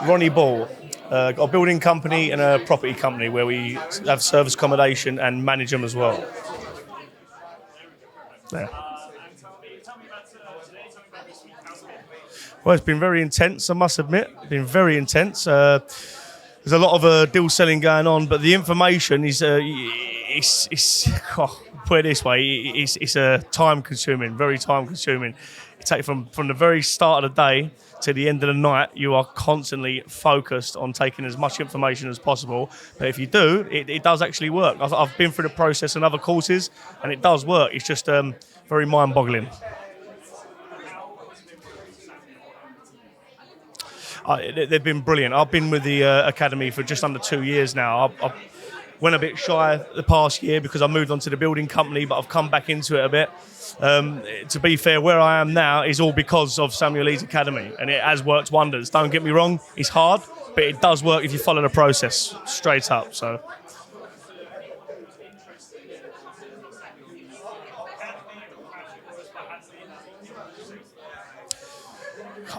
Ronnie Ball. Got a building company and a property company where we have service accommodation and manage them as well. Yeah. Well, it's been very intense, I must admit. Been very intense. There's a lot of deal selling going on, but the information is, put it this way, it's time consuming, very time consuming. You take from the very start of the day to the end of the night, you are constantly focused on taking as much information as possible. But if you do, it does actually work. I've been through the process in other courses, and it does work. It's just very mind-boggling. They've been brilliant. I've been with the academy for just under 2 years now. I went a bit shy the past year because I moved on to the building company, but I've come back into it a bit. To be fair, where I am now is all because of Samuel Leeds Academy, and it has worked wonders. Don't get me wrong, it's hard, but it does work if you follow the process straight up. So.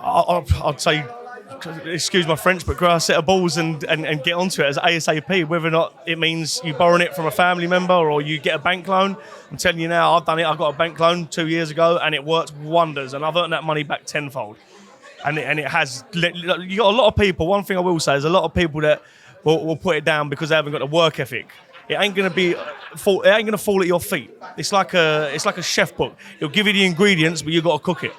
I'd say, excuse my French, but grow a set of balls and get onto it as ASAP, whether or not it means you borrowing it from a family member or you get a bank loan. I'm telling you now, I've done it. I got a bank loan 2 years ago and it worked wonders, and I've earned that money back tenfold. And it has, you got a lot of people, one thing I will say, there's a lot of people that will put it down because they haven't got the work ethic. It ain't gonna fall at your feet. It's like a chef book. He'll give you the ingredients, but you've got to cook it.